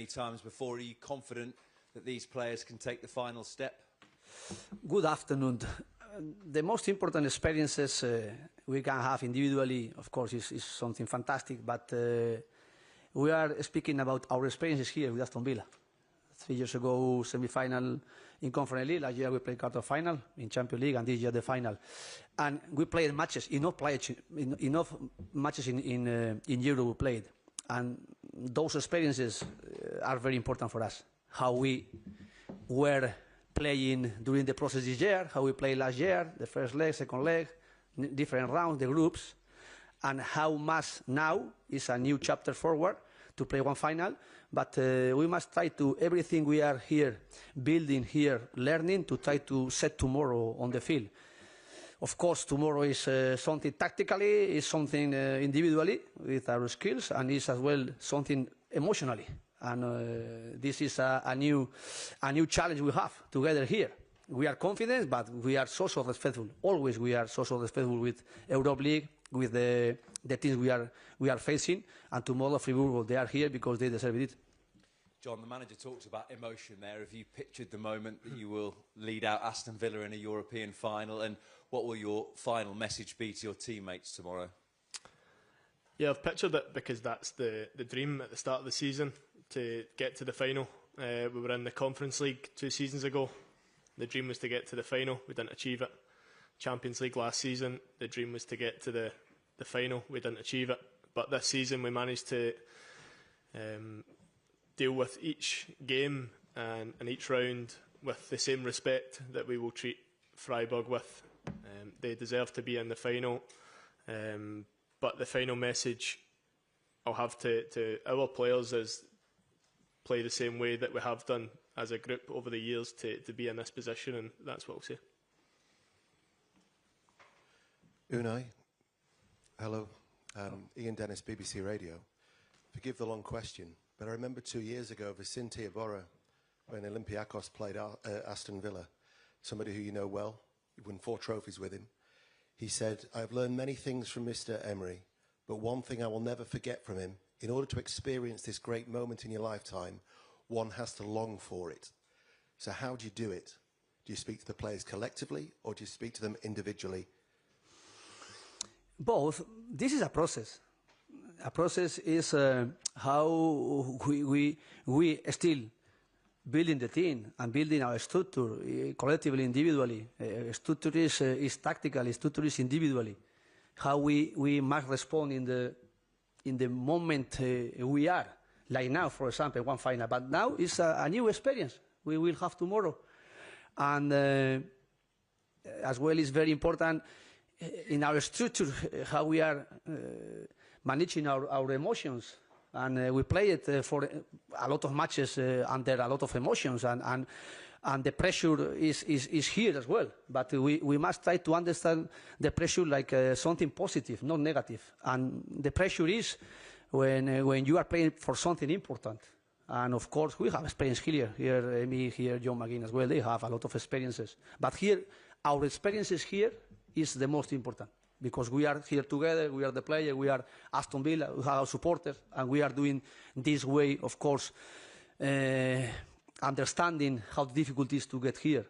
times before. Are you confident that these players can take the final step? Good afternoon. The most important experiences we can have individually, of course, is something fantastic, but we are speaking about our experiences here with Aston Villa. 3 years ago, semi-final in Conference League. Last year we played quarter final in Champions League, and this year the final. And we played matches, enough matches in Euro we played. And those experiences are very important for us. How we were playing during the process this year, how we played last year, the first leg, second leg, different rounds, the groups, and how much now is a new chapter forward to play one final. But we must try to, everything we are here, building here, learning, to try to set tomorrow on the field. Of course, tomorrow is something tactically, is something individually with our skills, and is as well something emotionally. And this is a new challenge we have together here. We are confident, but we are so respectful. Always we are so respectful with Europa League, with the teams we are facing, and tomorrow Freiburg, they are here because they deserve it. John, the manager talks about emotion there. Have you pictured the moment that you will lead out Aston Villa in a European final, and what will your final message be to your teammates tomorrow? Yeah, I've pictured it because that's the dream at the start of the season, to get to the final. We were in the Conference League 2 seasons ago. The dream was to get to the final. We didn't achieve it. Champions League last season, the dream was to get to the final. We didn't achieve it. But this season we managed to deal with each game and each round with the same respect that we will treat Freiburg with. They deserve to be in the final. But the final message I'll have to our players is play the same way that we have done as a group over the years to be in this position, and that's what I'll say. Unai, hello. Ian Dennis, BBC Radio. Forgive the long question, but I remember 2 years ago, Vicente Iborra, when Olympiacos played Aston Villa, somebody who you know well, you won 4 trophies with him. He said, "I've learned many things from Mr. Emery, but one thing I will never forget from him, in order to experience this great moment in your lifetime, one has to long for it." So how do you do it? Do you speak to the players collectively, or do you speak to them individually? Both. This is a process. A process is how we still building the team and building our structure collectively, individually. Structure is tactical, structure is individually. How we must respond in the moment we are, like now, for example, one final. But now it's a new experience we will have tomorrow. And as well, it's very important in our structure how we are managing our emotions. And we play it for a lot of matches under a lot of emotions, and the pressure is here as well. But we must try to understand the pressure like something positive, not negative. And the pressure is when you are playing for something important. And of course, we have experience here, me, here, John McGinn as well. They have a lot of experiences. But here, our experiences here is the most important. Because we are here together, we are the players, we are Aston Villa, we have our supporters, and we are doing this way, of course, understanding how difficult it is to get here.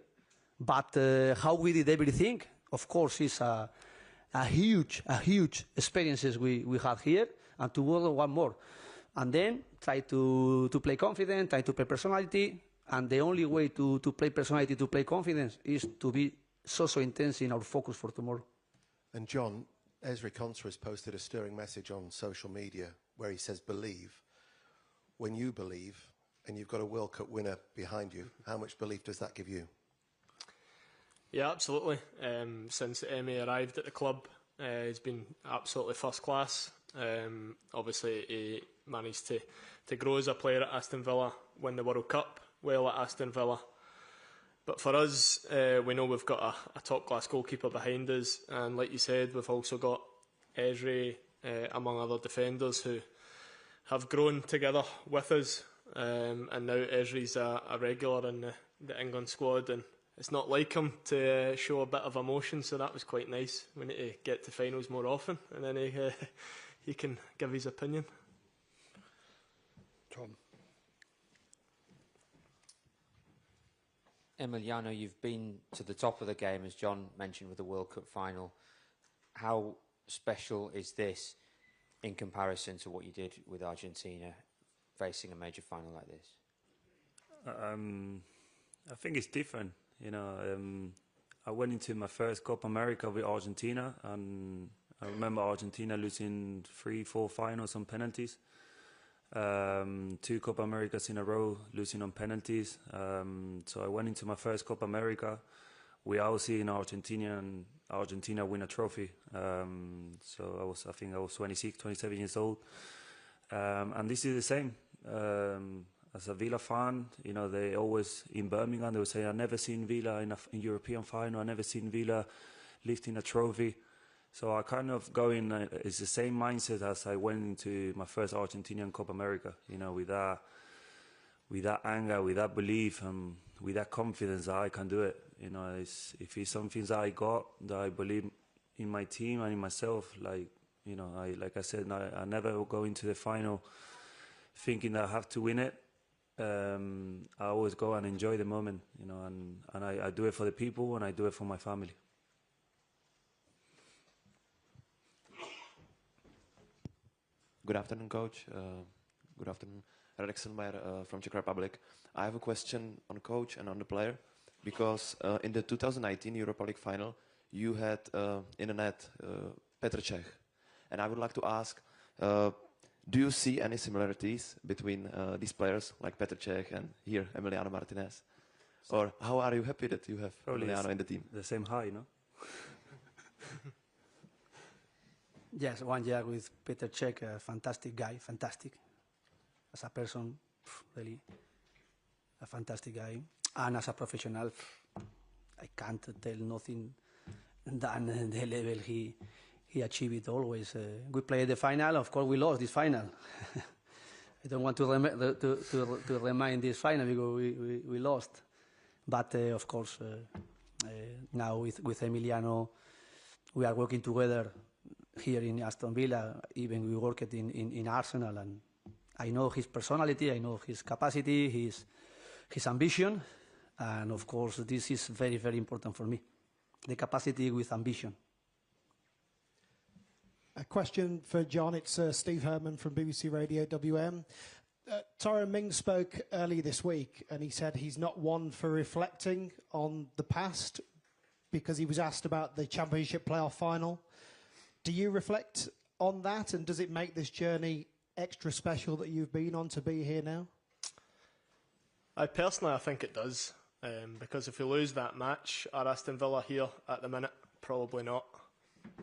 But how we did everything, of course, is a huge experiences we had here, and tomorrow one more. And then try to play confident, try to play personality, and the only way to play personality, to play confidence, is to be so intense in our focus for tomorrow. And John, Ezri Konsa has posted a stirring message on social media where he says, "Believe." When you believe, and you've got a World Cup winner behind you, how much belief does that give you? Yeah, absolutely. Since Emi arrived at the club, he's been absolutely first class. Obviously, he managed to grow as a player at Aston Villa, win the World Cup well at Aston Villa. But for us, we know we've got a top-class goalkeeper behind us, and like you said, we've also got Ezri, among other defenders, who have grown together with us, and now Ezri's a regular in the England squad, and it's not like him to show a bit of emotion, so that was quite nice. We need to get to finals more often, and then he can give his opinion. Tom. Emiliano, you've been to the top of the game, as John mentioned, with the World Cup final. How special is this in comparison to what you did with Argentina, facing a major final like this? I think it's different. You know, I went into my first Copa America with Argentina, and I remember Argentina losing 3-4 finals on penalties. 2 Copa Americas in a row, losing on penalties. So I went into my first Copa America without seeing Argentina win a trophy. So I think I was 26, 27 years old. And this is the same. As a Villa fan, you know, they always, in Birmingham, they would say, I've never seen Villa in European final, I've never seen Villa lifting a trophy. So I kind of go in, it's the same mindset as I went into my first Argentinian Copa America, you know, with that anger, with that belief, and with that confidence that I can do it. You know, if it's something that I got, that I believe in my team and in myself, like, you know, like I said, I never go into the final thinking that I have to win it. I always go and enjoy the moment, you know, and I do it for the people, and I do it for my family. Good afternoon, Coach. Good afternoon, Radek Selmayr from Czech Republic. I have a question on Coach and on the player, because in the 2019 Europa League Final, you had in the net Petr Cech, and I would like to ask, do you see any similarities between these players, like Petr Cech and here Emiliano Martinez? Or how are you happy that you have Emiliano in the team? The same high, no? Yes, 1 year with Petr Cech, a fantastic guy, fantastic. As a person, really, a fantastic guy. And as a professional, I can't tell nothing than the level he achieved it always. We played the final, of course we lost this final. I don't want to remind this final because we lost. But of course, now with Emiliano, we are working together here in Aston Villa, even we worked in Arsenal, and I know his personality, I know his capacity, his ambition, and of course this is very, very important for me, the capacity with ambition. A question for John. It's Steve Herman from BBC Radio WM. Tyrone Mings spoke early this week, and he said he's not one for reflecting on the past because he was asked about the Championship playoff final. Do you reflect on that, and does it make this journey extra special that you've been on to be here now? I think it does, because if we lose that match, are Aston Villa here at the minute? Probably not.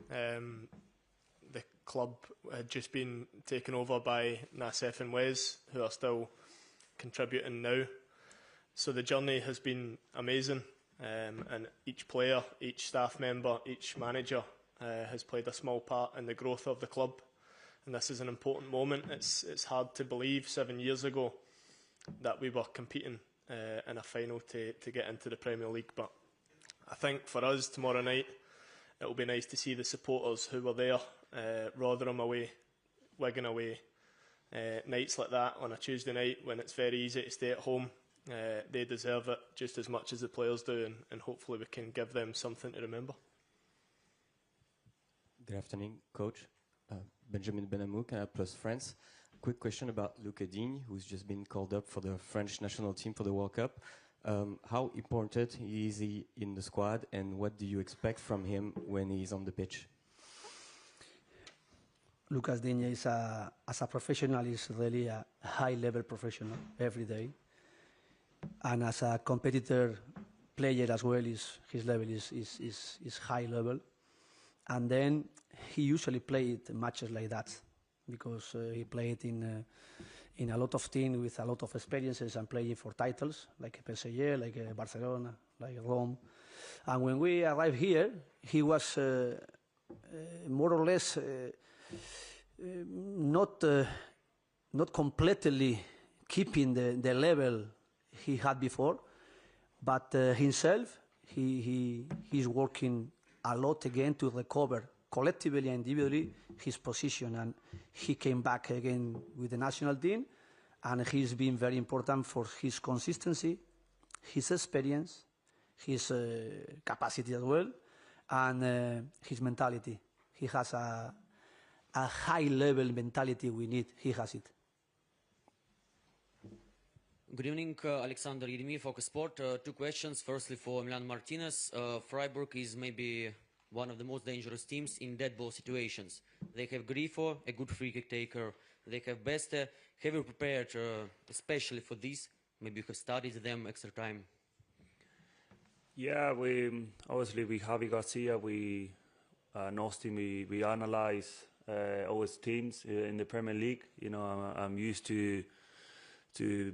The club had just been taken over by Nassef and Wes, who are still contributing now. So the journey has been amazing, and each player, each staff member, each manager has played a small part in the growth of the club. And this is an important moment. It's hard to believe 7 years ago that we were competing in a final to get into the Premier League. But I think for us tomorrow night, it will be nice to see the supporters who were there, Rotherham away, Wigan away, nights like that on a Tuesday night when it's very easy to stay at home. They deserve it just as much as the players do, and hopefully we can give them something to remember. Good afternoon, Coach. Benjamin Benamou, Canal Plus France. Quick question about Luca Digne, who's just been called up for the French national team for the World Cup. How important is he in the squad, and what do you expect from him when he's on the pitch? Lucas Digne is as a professional is really a high-level professional every day, and as a competitor player as well, his level is high level. And then he usually played matches like that because he played in a lot of teams with a lot of experiences and playing for titles like PSG, like Barcelona, like Rome. And when we arrived here, he was more or less not completely keeping the level he had before, but himself, he's working a lot again to recover collectively and individually his position, and he came back again with the national team, and he's been very important for his consistency, his experience, his capacity as well, and his mentality. He has a high-level mentality we need. He has it. Good evening, Alexander Yeremy, Focus Sport. Two questions. Firstly, for Milan Martinez. Freiburg is maybe one of the most dangerous teams in dead ball situations. They have Grifo, a good free kick taker. They have Beste. Have you prepared especially for this? Maybe you have studied them extra time. Yeah, we Javi Garcia, Nosti, we analyze always teams in the Premier League. You know, I'm used to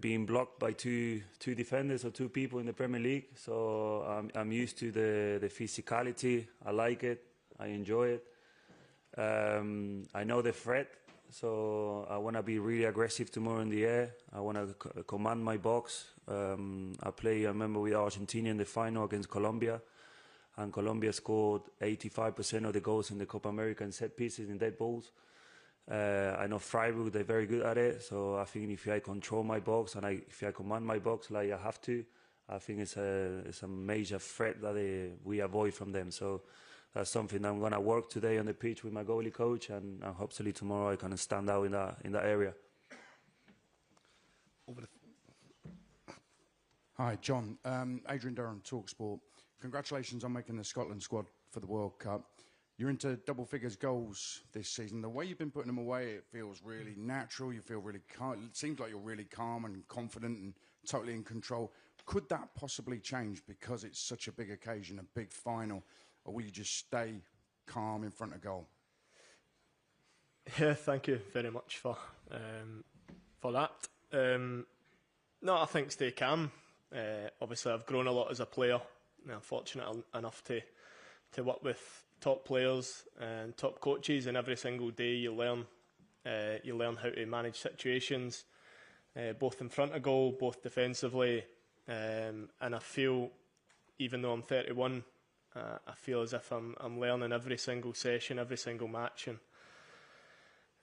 being blocked by two defenders or two people in the Premier League. So I'm used to the physicality. I like it. I enjoy it. I know the threat. So I want to be really aggressive tomorrow in the air. I want to command my box. I remember with Argentina in the final against Colombia. And Colombia scored 85% of the goals in the Copa America in set pieces in dead balls. I know Freiburg, they're very good at it. So I think if I control my box and if I command my box like I have to, I think it's a major threat that we avoid from them. So that's something I'm going to work today on the pitch with my goalie coach, and hopefully tomorrow I can stand out in that area. Hi, John. Adrian Durham, TalkSport. Congratulations on making the Scotland squad for the World Cup. You're into double figures goals this season. The way you've been putting them away, it feels really natural. You feel really calm. It seems like you're really calm and confident and totally in control. Could that possibly change because it's such a big occasion, a big final, or will you just stay calm in front of goal? Yeah, thank you very much for that. No, I think stay calm. Obviously, I've grown a lot as a player. I'm fortunate enough to work with top players and top coaches, and every single day you learn how to manage situations, both in front of goal, both defensively, and I feel, even though I'm 31, I feel as if I'm learning every single session, every single match, and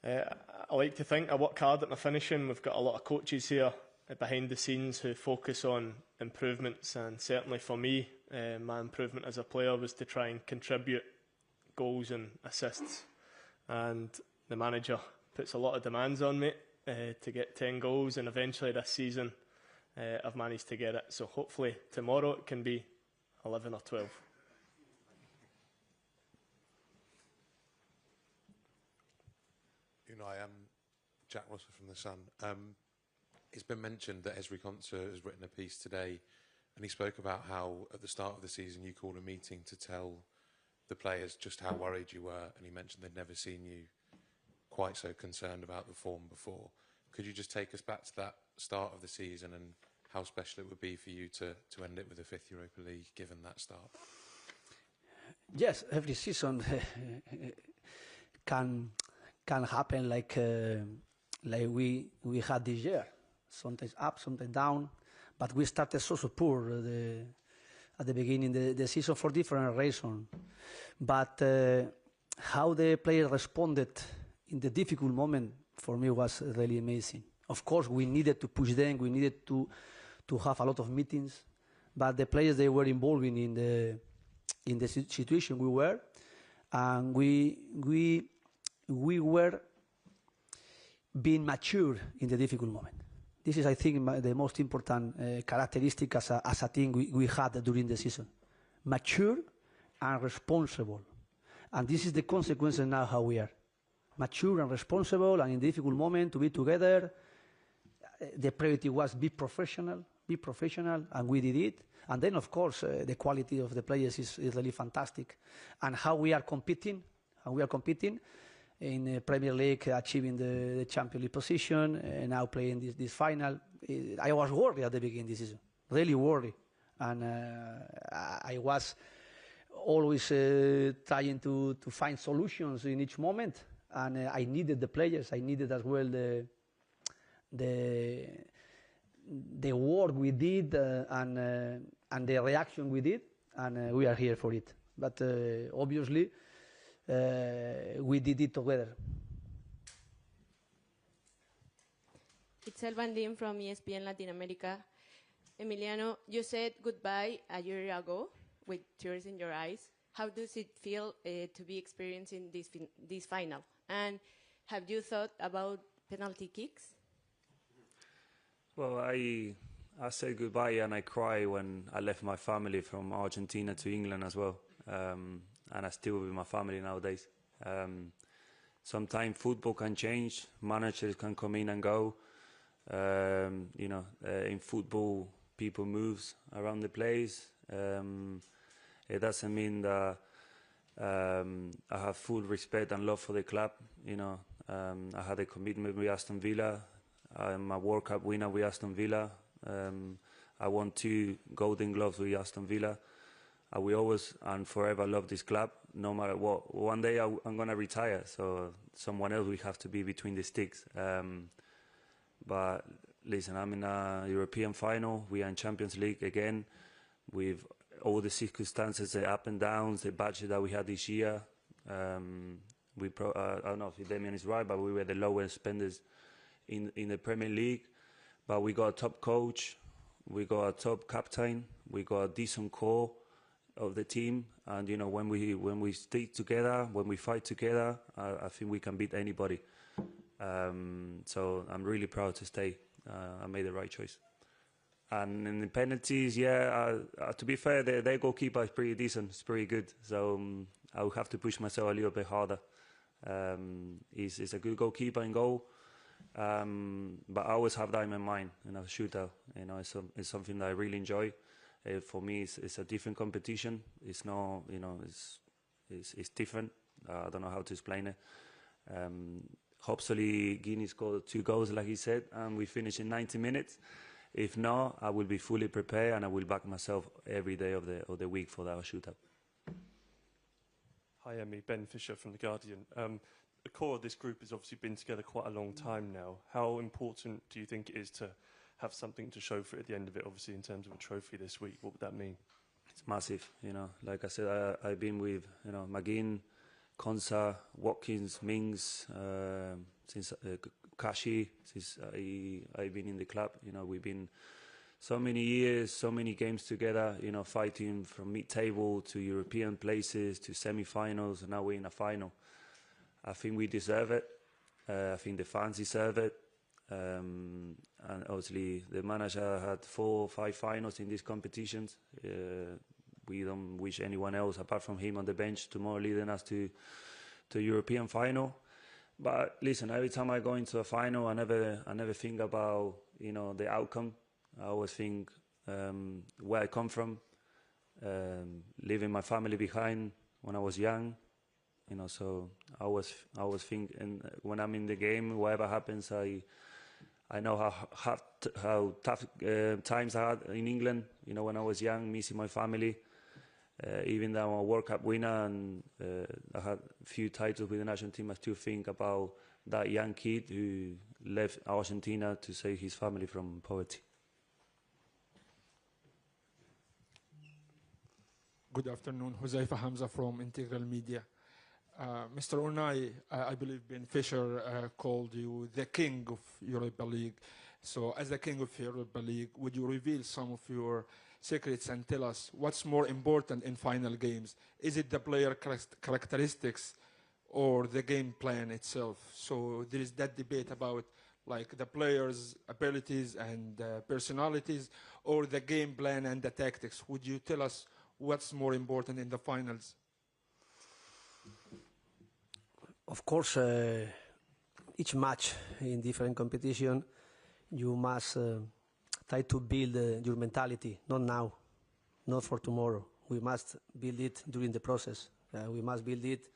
I like to think I work hard at my finishing. We've got a lot of coaches here behind the scenes who focus on improvements, and certainly for me, my improvement as a player was to try and contribute goals and assists, and the manager puts a lot of demands on me to get 10 goals, and eventually this season I've managed to get it, so hopefully tomorrow it can be 11 or 12. Unai, Jack Russell from The Sun. It's been mentioned that Esri Konsa has written a piece today, and he spoke about how at the start of the season you called a meeting to tell the players just how worried you were, and he mentioned they'd never seen you quite so concerned about the form before. Could you just take us back to that start of the season and how special it would be for you to end it with a fifth Europa League, given that start? Yes, every season can happen like we had this year. Sometimes up, sometimes down, but we started so poor at the beginning of the season for different reasons. But how the players responded in the difficult moment for me was really amazing. Of course, we needed to push them. We needed to have a lot of meetings, but the players, they were involved in the situation we were, and we were being mature in the difficult moment. This is, I think, the most important characteristic as a team we had during the season. Mature and responsible. And this is the consequence now how we are. Mature and responsible, and in the difficult moment to be together. The priority was be professional, and we did it. And then, of course, the quality of the players is really fantastic. And how we are competing in the Premier League, achieving the Champions League position, and now playing this final. I was worried at the beginning of the season, really worried. And I was always trying to find solutions in each moment. And I needed the players. I needed as well the work we did and the reaction we did. And we are here for it. But obviously, we did it together. It's Elvan Lim from ESPN Latin America. Emiliano, you said goodbye a year ago with tears in your eyes. How does it feel to be experiencing this final? And have you thought about penalty kicks? Well, I said goodbye and I cry when I left my family from Argentina to England as well. And I still with my family nowadays. Sometimes football can change, managers can come in and go. In football, people moves around the place. It doesn't mean that I have full respect and love for the club. I had a commitment with Aston Villa. I'm a World Cup winner with Aston Villa. I won 2 Golden Gloves with Aston Villa. I will always and forever love this club, no matter what. One day I'm going to retire, so someone else will have to be between the sticks. But listen, I'm in a European final. We are in Champions League again, with all the circumstances, the up and downs, the budget that we had this year. I don't know if Damien is right, but we were the lowest spenders in the Premier League. But we got a top coach, we got a top captain, we got a decent core of the team, and when we stick together, when we fight together, I think we can beat anybody. So I'm really proud to stay. I made the right choice. And in the penalties, to be fair, their goalkeeper is pretty decent. It's pretty good. So I will have to push myself a little bit harder. He's a good goalkeeper in goal. But I always have that in my mind, shootout. It's something that I really enjoy. For me, it's a different competition. It's not, it's different. I don't know how to explain it. Hopefully, Guinea scored 2 goals, like he said, and we finish in 90 minutes. If not, I will be fully prepared and I will back myself every day of the week for that shootout. Hi, Emmy. Ben Fisher from The Guardian. The core of this group has obviously been together quite a long time now. How important do you think it is to have something to show for it at the end of it, obviously, in terms of a trophy this week? What would that mean? It's massive, Like I said, I've been with, McGinn, Konsa, Watkins, Mings, since Kashi, since I've been in the club. We've been so many years, so many games together, fighting from mid-table to European places to semi-finals, and now we're in a final. I think we deserve it. I think the fans deserve it. And obviously the manager had 4 or 5 finals in these competitions. We don't wish anyone else apart from him on the bench tomorrow leading us to European final. But listen, every time I go into a final, I never think about the outcome. I always think where I come from, leaving my family behind when I was young. So I always think, and when I'm in the game, whatever happens, I know how tough times I had in England. When I was young, missing my family. Even though I'm a World Cup winner and I had a few titles with the national team, I still think about that young kid who left Argentina to save his family from poverty. Good afternoon, Huzaifa Hamza from Integral Media. Mr. Unai, I believe Ben Fisher called you the king of Europa League. So as the king of Europa League, would you reveal some of your secrets and tell us what's more important in final games? Is it the player characteristics or the game plan itself? So there is that debate about like the players' abilities and personalities, or the game plan and the tactics. Would you tell us what's more important in the finals? Of course, each match in different competition, you must try to build your mentality, not now, not for tomorrow. We must build it during the process. We must build it.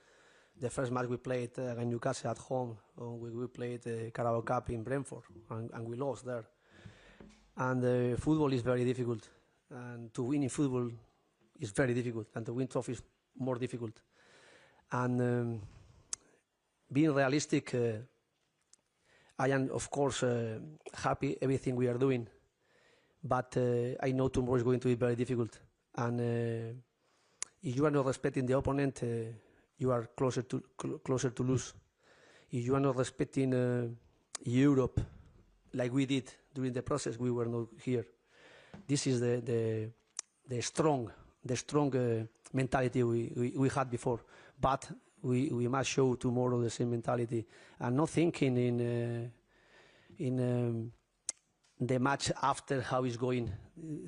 The first match we played against Newcastle at home, we played Carabao Cup in Brentford, and we lost there. And football is very difficult, and to win in football is very difficult, and to win trophies is more difficult. And being realistic, I am, of course, happy everything we are doing, but I know tomorrow is going to be very difficult. And if you are not respecting the opponent, you are closer to lose. If you are not respecting Europe like we did during the process, we were not here. this is the strong mentality we had before. But we must show tomorrow the same mentality and not thinking in the match after how it's going.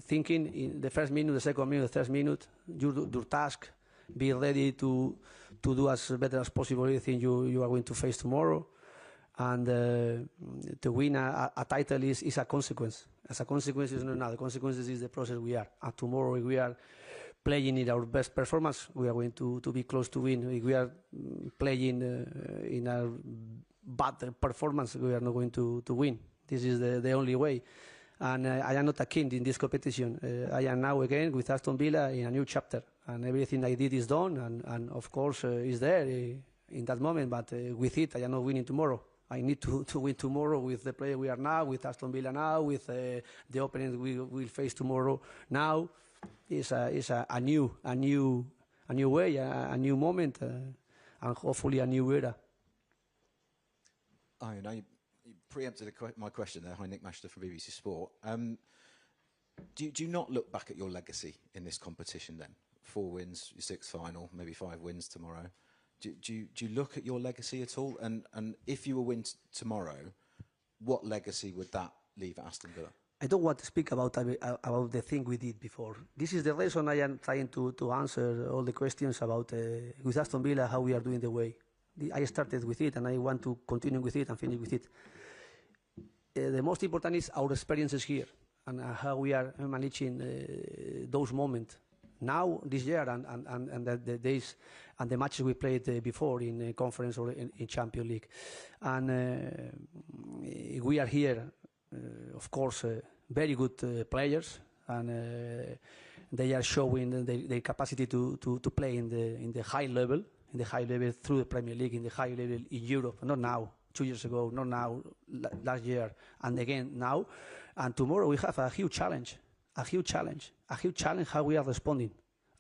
Thinking in the first minute, the second minute, the third minute, your task, be ready to do as better as possible everything you are going to face tomorrow. And to win a title is a consequence. As a consequence, is not the consequences is the process we are. And tomorrow, if we are playing in our best performance, we are going to be close to win. If we are playing in a bad performance, we are not going to win. This is the only way. And I am not a king in this competition. I am now again with Aston Villa in a new chapter. And everything I did is done. And of course, is there in that moment. But with it, I am not winning tomorrow. I need to win tomorrow with the player we are now, with Aston Villa now, with the opponent we will face tomorrow. Now is a new way, a new moment, and hopefully a new era. Oh, no, you preempted my question there. Hi, Nick Mashter from BBC Sport. Do you not look back at your legacy in this competition then? 4 wins, your 6th final, maybe 5 wins tomorrow. Do you look at your legacy at all? And if you were win tomorrow, what legacy would that leave at Aston Villa? I don't want to speak about the thing we did before. This is the reason I am trying to answer all the questions about with Aston Villa, how we are doing the way. I started with it and I want to continue with it and finish with it. The most important is our experiences here and how we are managing those moments. Now, this year, and the days and the matches we played before in conference or in Champions League. And we are here, of course, very good players, and they are showing their capacity to play in the high level through the Premier League, in the high level in Europe, not now, 2 years ago, not now, last year, and again now. And tomorrow we have a huge challenge how we are responding.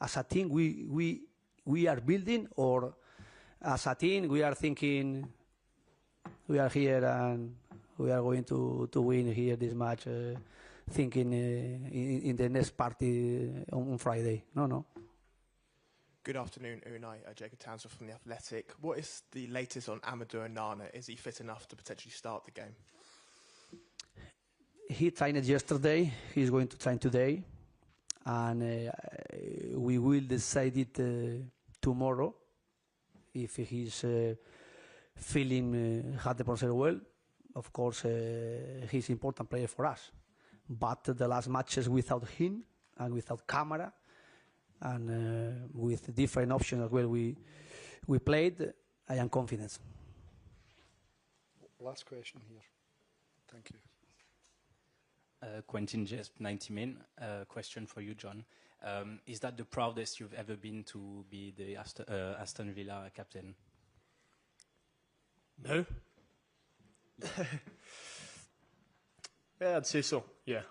As a team, we are building, or as a team, we are thinking we are here and we are going to win here this match, thinking in the next party on Friday. No. Good afternoon, Unai. Jacob Townsend from The Athletic. What is the latest on Amadou Onana? Is he fit enough to potentially start the game? He trained yesterday. He's going to train today. And we will decide it tomorrow if he's feeling 100% well. Of course, he's an important player for us. But the last matches without him and without Camara and with different options as well we played, I am confident. Last question here. Thank you. Quentin Jesp, 90 Min. Question for you, John. Is that the proudest you've ever been to be the Aston Villa captain? No. Yeah, I'd say so. Yeah,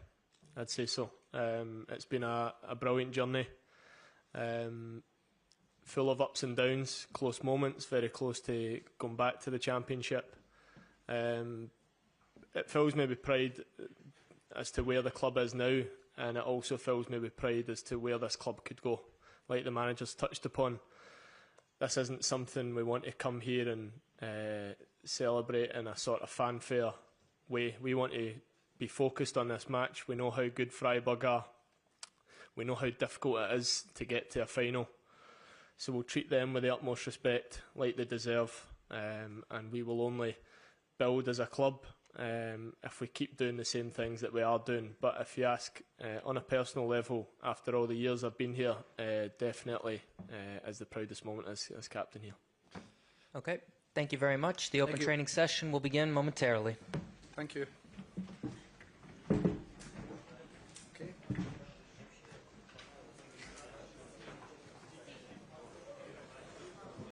I'd say so. It's been a brilliant journey, full of ups and downs, close moments, very close to going back to the Championship. It fills me with pride as to where the club is now, and it also fills me with pride as to where this club could go. Like the manager's touched upon, this isn't something we want to come here and celebrate in a sort of fanfare way. We want to be focused on this match. We know how good Freiburg are. We know how difficult it is to get to a final. So we'll treat them with the utmost respect, like they deserve, and we will only build as a club if we keep doing the same things that we are doing. But if you ask on a personal level, after all the years I've been here, definitely is the proudest moment as captain here. Okay, thank you very much. The open training session will begin momentarily. Thank you.